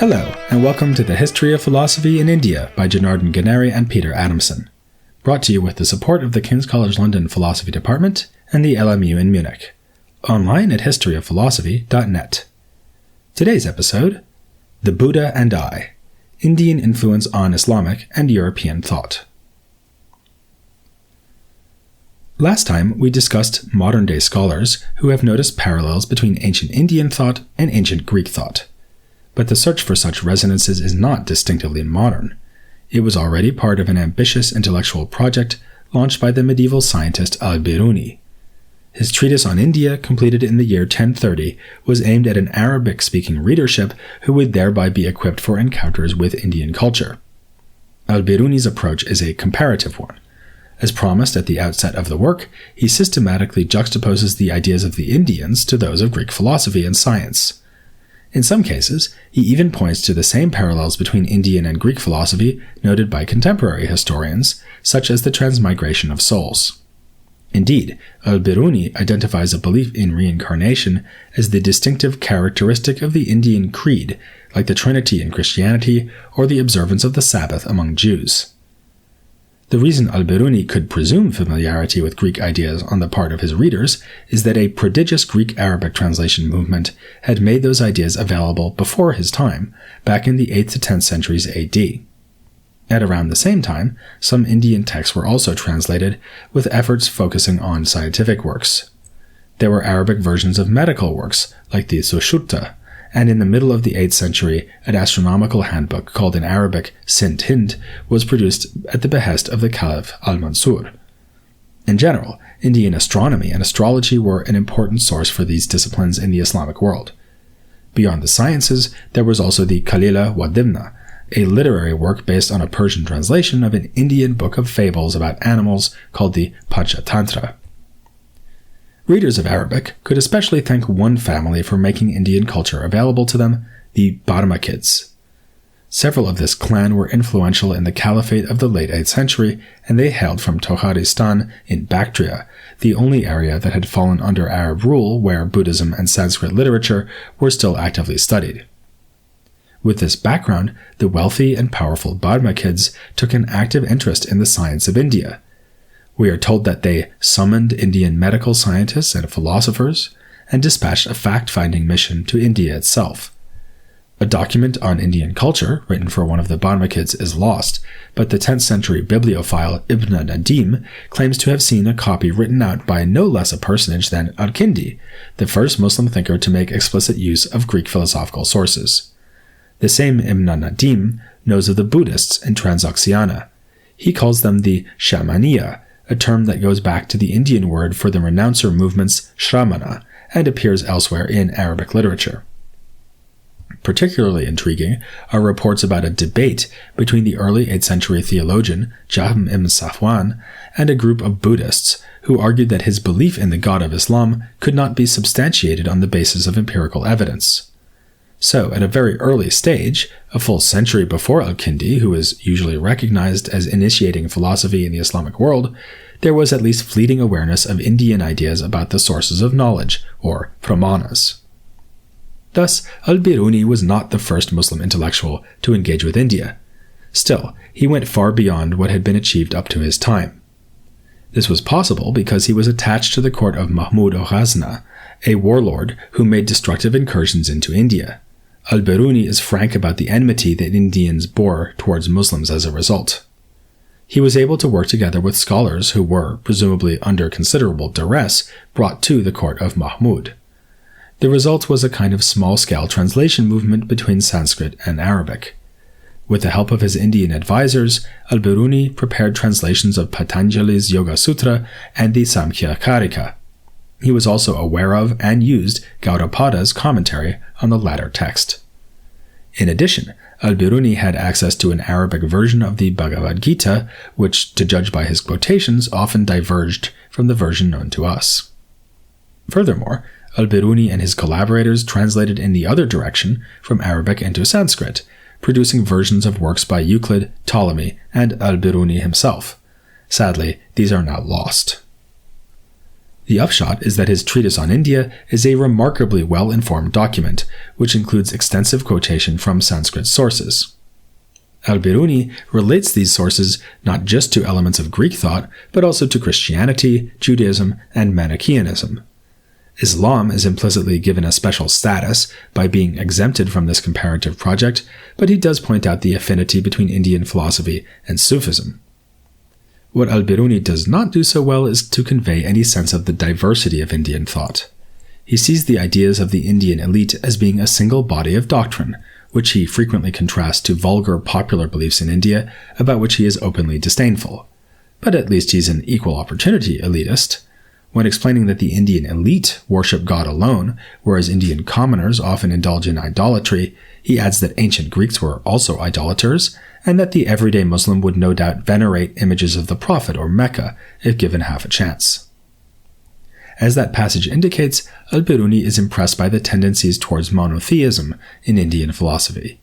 Hello, and welcome to the History of Philosophy in India by Janardhan Ganeri and Peter Adamson, brought to you with the support of the King's College London Philosophy Department and the LMU in Munich, online at historyofphilosophy.net. Today's episode, The Buddha and I, Indian Influence on Islamic and European Thought. Last time, we discussed modern-day scholars who have noticed parallels between ancient Indian thought and ancient Greek thought. But the search for such resonances is not distinctively modern. It was already part of an ambitious intellectual project launched by the medieval scientist al-Bīrūnī. His treatise on India, completed in the year 1030, was aimed at an Arabic-speaking readership who would thereby be equipped for encounters with Indian culture. Al-Bīrūnī's approach is a comparative one. As promised at the outset of the work, he systematically juxtaposes the ideas of the Indians to those of Greek philosophy and science. In some cases, he even points to the same parallels between Indian and Greek philosophy noted by contemporary historians, such as the transmigration of souls. Indeed, al-Bīrūnī identifies a belief in reincarnation as the distinctive characteristic of the Indian creed, like the Trinity in Christianity or the observance of the Sabbath among Jews. The reason al-Bīrūnī could presume familiarity with Greek ideas on the part of his readers is that a prodigious Greek-Arabic translation movement had made those ideas available before his time, back in the 8th to 10th centuries AD. At around the same time, some Indian texts were also translated, with efforts focusing on scientific works. There were Arabic versions of medical works, like the Sushutta, and in the middle of the 8th century, an astronomical handbook called in Arabic Sint Hind was produced at the behest of the Caliph al-Mansur. In general, Indian astronomy and astrology were an important source for these disciplines in the Islamic world. Beyond the sciences, there was also the Kalila wa Dimna, a literary work based on a Persian translation of an Indian book of fables about animals called the Panchatantra. Readers of Arabic could especially thank one family for making Indian culture available to them, the Barmakids. Several of this clan were influential in the caliphate of the late 8th century, and they hailed from Toharistan in Bactria, the only area that had fallen under Arab rule where Buddhism and Sanskrit literature were still actively studied. With this background, the wealthy and powerful Barmakids took an active interest in the science of India. We are told that they summoned Indian medical scientists and philosophers and dispatched a fact-finding mission to India itself. A document on Indian culture, written for one of the Barmakids, is lost, but the 10th century bibliophile Ibn Nadim claims to have seen a copy written out by no less a personage than al-Kindi, the first Muslim thinker to make explicit use of Greek philosophical sources. The same Ibn Nadim knows of the Buddhists in Transoxiana. He calls them the Shamaniya, a term that goes back to the Indian word for the renouncer movement's Shramana and appears elsewhere in Arabic literature. Particularly intriguing are reports about a debate between the early 8th century theologian Jahm ibn Safwan and a group of Buddhists who argued that his belief in the God of Islam could not be substantiated on the basis of empirical evidence. So, at a very early stage, a full century before al-Kindi, who is usually recognized as initiating philosophy in the Islamic world, there was at least fleeting awareness of Indian ideas about the sources of knowledge, or pramanas. Thus, al-Bīrūnī was not the first Muslim intellectual to engage with India. Still, he went far beyond what had been achieved up to his time. This was possible because he was attached to the court of Mahmud of Ghazna, a warlord who made destructive incursions into India. Al-Bīrūnī is frank about the enmity that Indians bore towards Muslims as a result. He was able to work together with scholars who were, presumably under considerable duress, brought to the court of Mahmud. The result was a kind of small-scale translation movement between Sanskrit and Arabic. With the help of his Indian advisors, al-Bīrūnī prepared translations of Patanjali's Yoga Sutra and the Samkhya Karika. He was also aware of and used Gaudapada's commentary on the latter text. In addition, al-Bīrūnī had access to an Arabic version of the Bhagavad Gita, which, to judge by his quotations, often diverged from the version known to us. Furthermore, al-Bīrūnī and his collaborators translated in the other direction from Arabic into Sanskrit, producing versions of works by Euclid, Ptolemy, and al-Bīrūnī himself. Sadly, these are now lost. The upshot is that his treatise on India is a remarkably well-informed document, which includes extensive quotation from Sanskrit sources. Al-Bīrūnī relates these sources not just to elements of Greek thought, but also to Christianity, Judaism, and Manichaeanism. Islam is implicitly given a special status by being exempted from this comparative project, but he does point out the affinity between Indian philosophy and Sufism. What al-Bīrūnī does not do so well is to convey any sense of the diversity of Indian thought. He sees the ideas of the Indian elite as being a single body of doctrine, which he frequently contrasts to vulgar popular beliefs in India, about which he is openly disdainful. But at least he's an equal opportunity elitist. When explaining that the Indian elite worship God alone, whereas Indian commoners often indulge in idolatry, he adds that ancient Greeks were also idolaters, and that the everyday Muslim would no doubt venerate images of the Prophet or Mecca if given half a chance. As that passage indicates, al-Bīrūnī is impressed by the tendencies towards monotheism in Indian philosophy.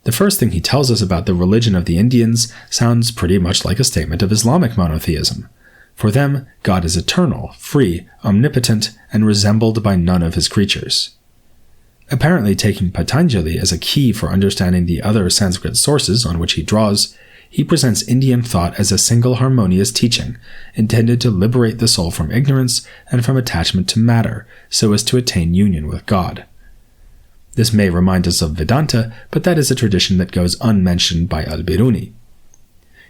The first thing he tells us about the religion of the Indians sounds pretty much like a statement of Islamic monotheism. For them, God is eternal, free, omnipotent, and resembled by none of his creatures. Apparently taking Patanjali as a key for understanding the other Sanskrit sources on which he draws, he presents Indian thought as a single harmonious teaching, intended to liberate the soul from ignorance and from attachment to matter, so as to attain union with God. This may remind us of Vedanta, but that is a tradition that goes unmentioned by al-Bīrūnī.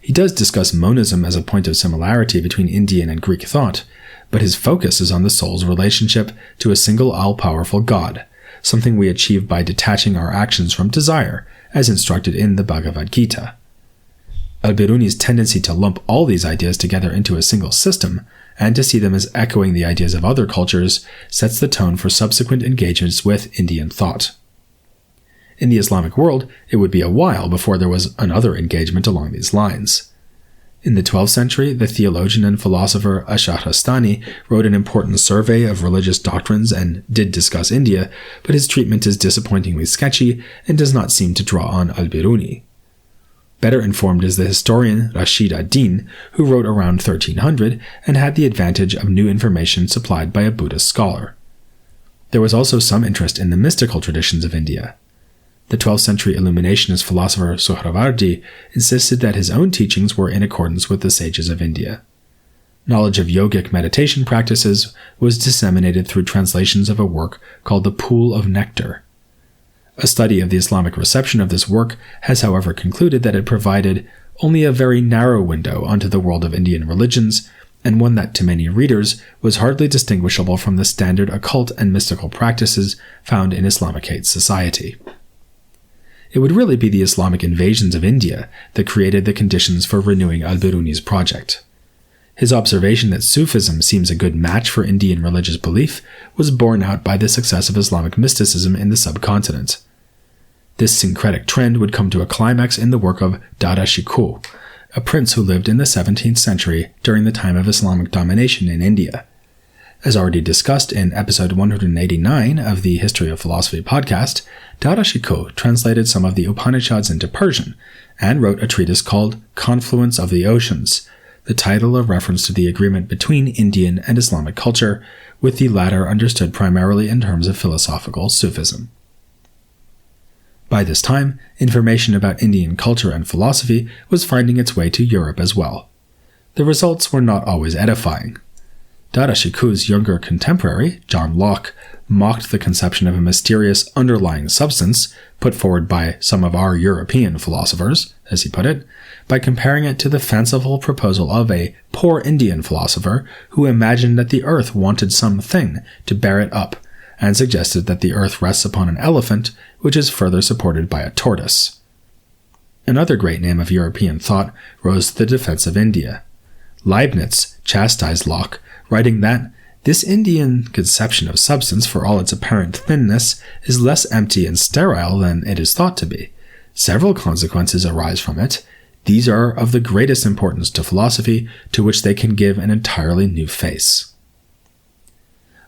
He does discuss monism as a point of similarity between Indian and Greek thought, but his focus is on the soul's relationship to a single all-powerful God, something we achieve by detaching our actions from desire, as instructed in the Bhagavad Gita. Al-Bīrūnī's tendency to lump all these ideas together into a single system, and to see them as echoing the ideas of other cultures, sets the tone for subsequent engagements with Indian thought. In the Islamic world, it would be a while before there was another engagement along these lines. In the 12th century, the theologian and philosopher Ash-Shahrastani wrote an important survey of religious doctrines and did discuss India, but his treatment is disappointingly sketchy and does not seem to draw on al-Bīrūnī. Better informed is the historian Rashid ad-Din, who wrote around 1300 and had the advantage of new information supplied by a Buddhist scholar. There was also some interest in the mystical traditions of India. The 12th century Illuminationist philosopher Suhrawardi insisted that his own teachings were in accordance with the sages of India. Knowledge of yogic meditation practices was disseminated through translations of a work called The Pool of Nectar. A study of the Islamic reception of this work has, however, concluded that it provided only a very narrow window onto the world of Indian religions, and one that, to many readers, was hardly distinguishable from the standard occult and mystical practices found in Islamicate society. It would really be the Islamic invasions of India that created the conditions for renewing al-Bīrūnī's project. His observation that Sufism seems a good match for Indian religious belief was borne out by the success of Islamic mysticism in the subcontinent. This syncretic trend would come to a climax in the work of Dara Shikoh, a prince who lived in the 17th century during the time of Islamic domination in India. As already discussed in episode 189 of the History of Philosophy podcast, Dara Shikoh translated some of the Upanishads into Persian and wrote a treatise called Confluence of the Oceans, the title a reference to the agreement between Indian and Islamic culture, with the latter understood primarily in terms of philosophical Sufism. By this time, information about Indian culture and philosophy was finding its way to Europe as well. The results were not always edifying. Dara Shikoh's younger contemporary, John Locke, mocked the conception of a mysterious underlying substance put forward by some of our European philosophers, as he put it, by comparing it to the fanciful proposal of a poor Indian philosopher who imagined that the earth wanted something to bear it up, and suggested that the earth rests upon an elephant, which is further supported by a tortoise. Another great name of European thought rose to the defense of India. Leibniz chastised Locke, writing that this Indian conception of substance, for all its apparent thinness, is less empty and sterile than it is thought to be. Several consequences arise from it. These are of the greatest importance to philosophy, to which they can give an entirely new face.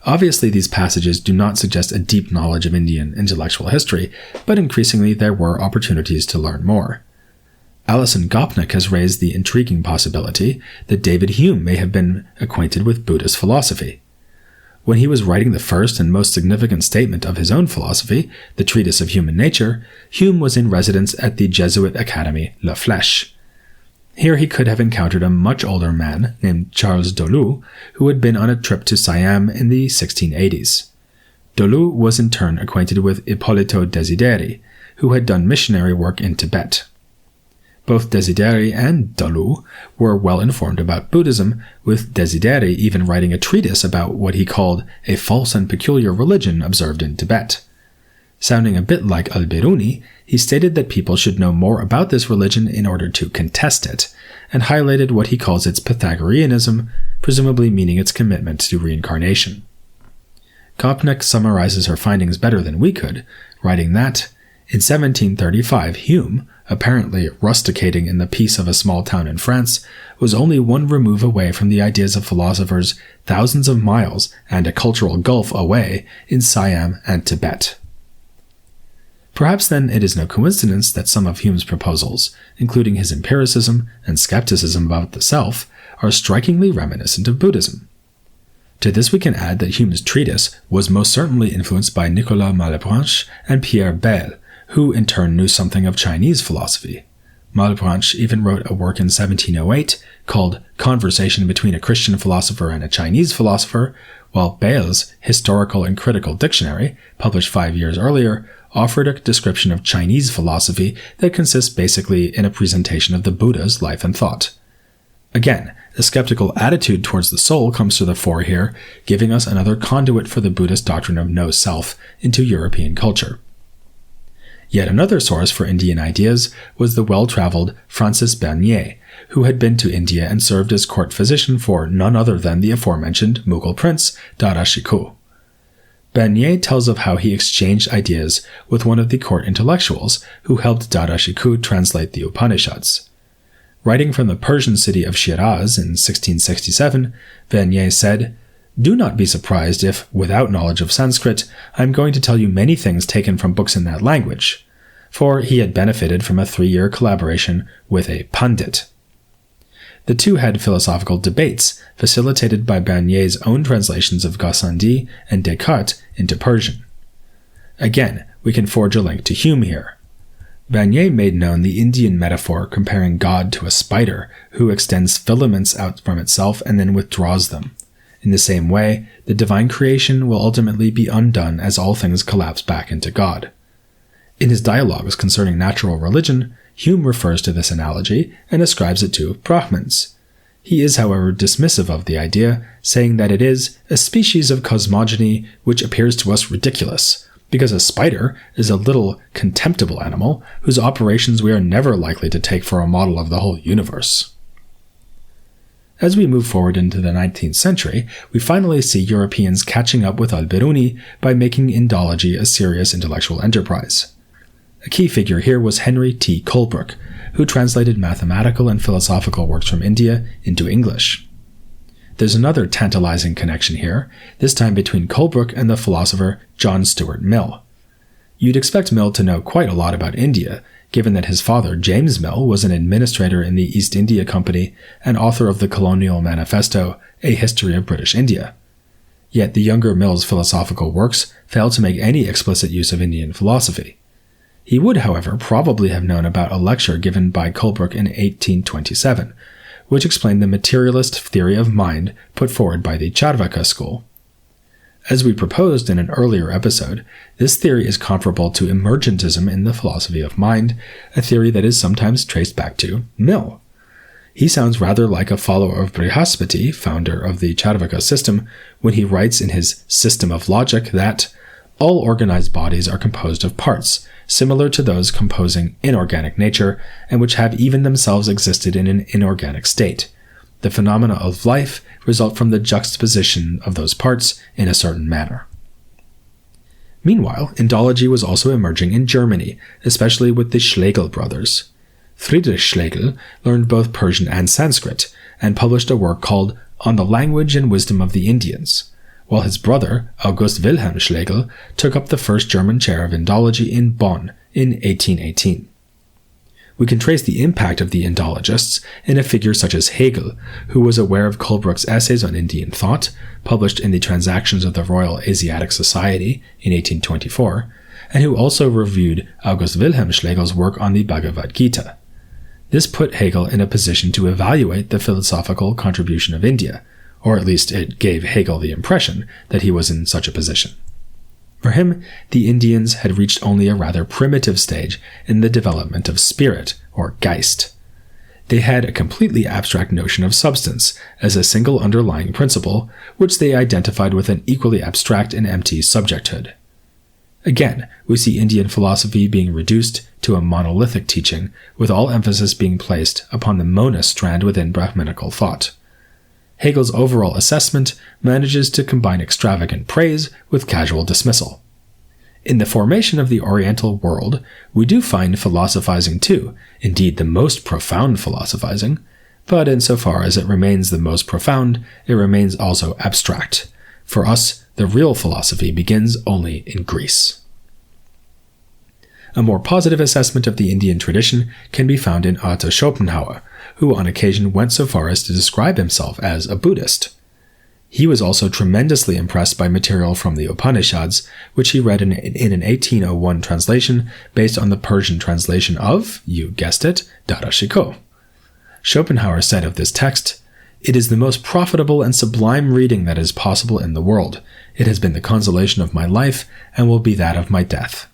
Obviously, these passages do not suggest a deep knowledge of Indian intellectual history, but increasingly there were opportunities to learn more. Alison Gopnik has raised the intriguing possibility that David Hume may have been acquainted with Buddhist philosophy. When he was writing the first and most significant statement of his own philosophy, the Treatise of Human Nature, Hume was in residence at the Jesuit Academy La Flèche. Here he could have encountered a much older man named Charles Dolu, who had been on a trip to Siam in the 1680s. Dolu was in turn acquainted with Ippolito Desideri, who had done missionary work in Tibet. Both Desideri and Dolu were well informed about Buddhism, with Desideri even writing a treatise about what he called a false and peculiar religion observed in Tibet. Sounding a bit like al-Bīrūnī, he stated that people should know more about this religion in order to contest it, and highlighted what he calls its Pythagoreanism, presumably meaning its commitment to reincarnation. Gopnik summarizes her findings better than we could, writing that, in 1735, Hume, apparently rusticating in the peace of a small town in France, was only one remove away from the ideas of philosophers thousands of miles and a cultural gulf away in Siam and Tibet. Perhaps then it is no coincidence that some of Hume's proposals, including his empiricism and skepticism about the self, are strikingly reminiscent of Buddhism. To this we can add that Hume's treatise was most certainly influenced by Nicolas Malebranche and Pierre Bayle, who in turn knew something of Chinese philosophy. Malebranche even wrote a work in 1708 called Conversation Between a Christian Philosopher and a Chinese Philosopher, while Bayle's Historical and Critical Dictionary, published 5 years earlier, offered a description of Chinese philosophy that consists basically in a presentation of the Buddha's life and thought. Again, the skeptical attitude towards the soul comes to the fore here, giving us another conduit for the Buddhist doctrine of no self into European culture. Yet another source for Indian ideas was the well-traveled Francis Bernier, who had been to India and served as court physician for none other than the aforementioned Mughal prince, Dara Shikoh. Bernier tells of how he exchanged ideas with one of the court intellectuals who helped Dara Shikoh translate the Upanishads. Writing from the Persian city of Shiraz in 1667, Bernier said, "Do not be surprised if, without knowledge of Sanskrit, I am going to tell you many things taken from books in that language," for he had benefited from a 3-year collaboration with a Pandit. The two had philosophical debates, facilitated by Bernier's own translations of Gassendi and Descartes into Persian. Again, we can forge a link to Hume here. Bernier made known the Indian metaphor comparing God to a spider who extends filaments out from itself and then withdraws them. In the same way, the divine creation will ultimately be undone as all things collapse back into God. In his dialogues concerning natural religion, Hume refers to this analogy and ascribes it to Brahmins. He is, however, dismissive of the idea, saying that it is a species of cosmogony which appears to us ridiculous, because a spider is a little contemptible animal whose operations we are never likely to take for a model of the whole universe. As we move forward into the 19th century, we finally see Europeans catching up with al-Bīrūnī by making Indology a serious intellectual enterprise. A key figure here was Henry T. Colebrooke, who translated mathematical and philosophical works from India into English. There's another tantalizing connection here, this time between Colebrooke and the philosopher John Stuart Mill. You'd expect Mill to know quite a lot about India, given that his father, James Mill, was an administrator in the East India Company and author of the Colonial Manifesto, A History of British India. Yet the younger Mill's philosophical works fail to make any explicit use of Indian philosophy. He would, however, probably have known about a lecture given by Colebrooke in 1827, which explained the materialist theory of mind put forward by the Charvaka school. As we proposed in an earlier episode, this theory is comparable to emergentism in the philosophy of mind, a theory that is sometimes traced back to Mill. He sounds rather like a follower of Brihaspati, founder of the Charvaka system, when he writes in his System of Logic that all organized bodies are composed of parts, similar to those composing inorganic nature, and which have even themselves existed in an inorganic state. The phenomena of life result from the juxtaposition of those parts in a certain manner. Meanwhile, Indology was also emerging in Germany, especially with the Schlegel brothers. Friedrich Schlegel learned both Persian and Sanskrit, and published a work called On the Language and Wisdom of the Indians, while his brother, August Wilhelm Schlegel, took up the first German chair of Indology in Bonn in 1818. We can trace the impact of the Indologists in a figure such as Hegel, who was aware of Colebrooke's essays on Indian thought, published in the Transactions of the Royal Asiatic Society in 1824, and who also reviewed August Wilhelm Schlegel's work on the Bhagavad Gita. This put Hegel in a position to evaluate the philosophical contribution of India, or at least it gave Hegel the impression that he was in such a position. For him, the Indians had reached only a rather primitive stage in the development of spirit, or Geist. They had a completely abstract notion of substance as a single underlying principle, which they identified with an equally abstract and empty subjecthood. Again, we see Indian philosophy being reduced to a monolithic teaching, with all emphasis being placed upon the monist strand within Brahmanical thought. Hegel's overall assessment manages to combine extravagant praise with casual dismissal. In the formation of the Oriental world, we do find philosophizing too, indeed the most profound philosophizing, but insofar as it remains the most profound, it remains also abstract. For us, the real philosophy begins only in Greece. A more positive assessment of the Indian tradition can be found in Arthur Schopenhauer, who on occasion went so far as to describe himself as a Buddhist. He was also tremendously impressed by material from the Upanishads, which he read in an 1801 translation based on the Persian translation of, you guessed it, Darashikoh. Schopenhauer said of this text, "It is the most profitable and sublime reading that is possible in the world. It has been the consolation of my life and will be that of my death."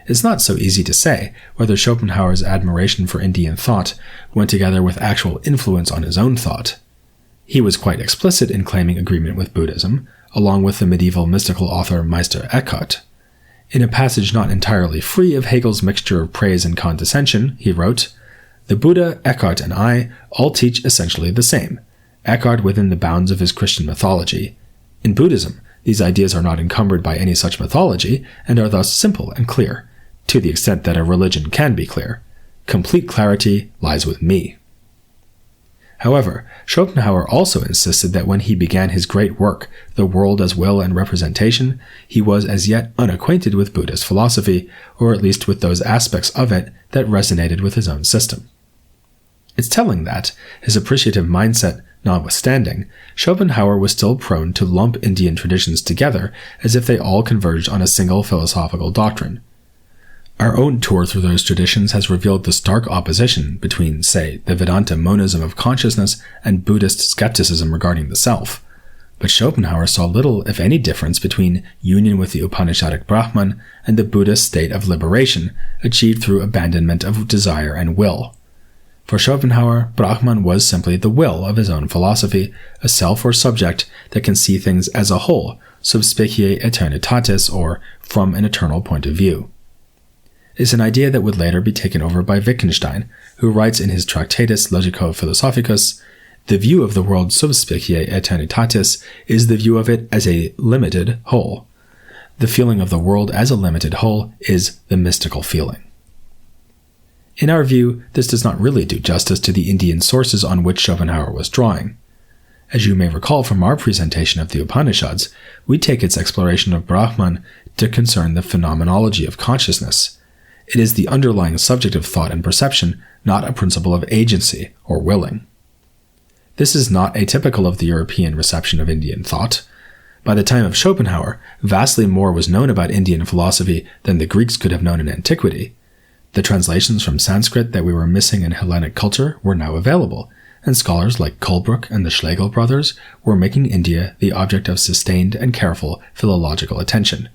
It's not so easy to say whether Schopenhauer's admiration for Indian thought went together with actual influence on his own thought. He was quite explicit in claiming agreement with Buddhism, along with the medieval mystical author Meister Eckhart. In a passage not entirely free of Hegel's mixture of praise and condescension, he wrote, "The Buddha, Eckhart, and I all teach essentially the same, Eckhart within the bounds of his Christian mythology. In Buddhism, these ideas are not encumbered by any such mythology, and are thus simple and clear, to the extent that a religion can be clear. Complete clarity lies with me." However, Schopenhauer also insisted that when he began his great work, The World as Will and Representation, he was as yet unacquainted with Buddhist philosophy, or at least with those aspects of it that resonated with his own system. It's telling that, his appreciative mindset notwithstanding, Schopenhauer was still prone to lump Indian traditions together as if they all converged on a single philosophical doctrine. Our own tour through those traditions has revealed the stark opposition between, say, the Vedanta monism of consciousness and Buddhist skepticism regarding the self. But Schopenhauer saw little, if any, difference between union with the Upanishadic Brahman and the Buddhist state of liberation, achieved through abandonment of desire and will. For Schopenhauer, Brahman was simply the will of his own philosophy, a self or subject that can see things as a whole, sub specie aeternitatis, or from an eternal point of view. It's an idea that would later be taken over by Wittgenstein, who writes in his Tractatus Logico-Philosophicus, "The view of the world sub specie aeternitatis is the view of it as a limited whole. The feeling of the world as a limited whole is the mystical feeling." In our view, this does not really do justice to the Indian sources on which Schopenhauer was drawing. As you may recall from our presentation of the Upanishads, we take its exploration of Brahman to concern the phenomenology of consciousness. It is the underlying subject of thought and perception, not a principle of agency or willing. This is not atypical of the European reception of Indian thought. By the time of Schopenhauer, vastly more was known about Indian philosophy than the Greeks could have known in antiquity. The translations from Sanskrit that we were missing in Hellenic culture were now available, and scholars like Colebrooke and the Schlegel brothers were making India the object of sustained and careful philological attention.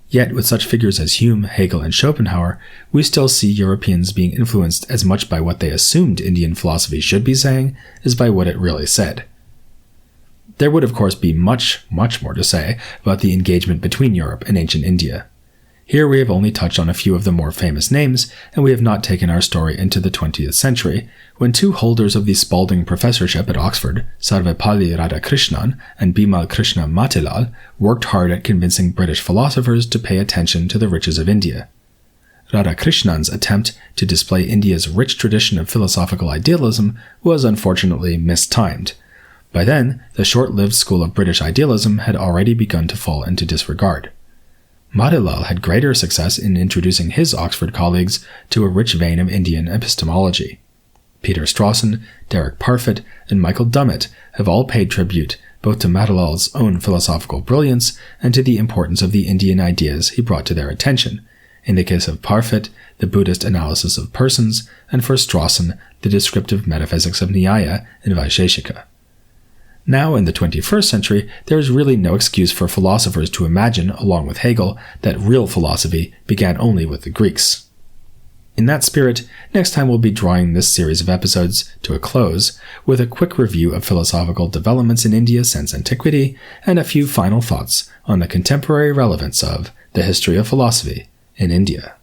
Yet, with such figures as Hume, Hegel, and Schopenhauer, we still see Europeans being influenced as much by what they assumed Indian philosophy should be saying as by what it really said. There would, of course, be much, much more to say about the engagement between Europe and ancient India. Here we have only touched on a few of the more famous names, and we have not taken our story into the 20th century, when two holders of the Spalding Professorship at Oxford, Sarvepalli Radhakrishnan and Bimal Krishna Matilal, worked hard at convincing British philosophers to pay attention to the riches of India. Radhakrishnan's attempt to display India's rich tradition of philosophical idealism was unfortunately mistimed. By then, the short-lived school of British idealism had already begun to fall into disregard. Matilal had greater success in introducing his Oxford colleagues to a rich vein of Indian epistemology. Peter Strawson, Derek Parfit, and Michael Dummett have all paid tribute both to Matilal's own philosophical brilliance and to the importance of the Indian ideas he brought to their attention. In the case of Parfit, the Buddhist analysis of persons, and for Strawson, the descriptive metaphysics of Nyaya and Vaisheshika. Now, in the 21st century, there is really no excuse for philosophers to imagine, along with Hegel, that real philosophy began only with the Greeks. In that spirit, next time we'll be drawing this series of episodes to a close with a quick review of philosophical developments in India since antiquity and a few final thoughts on the contemporary relevance of the history of philosophy in India.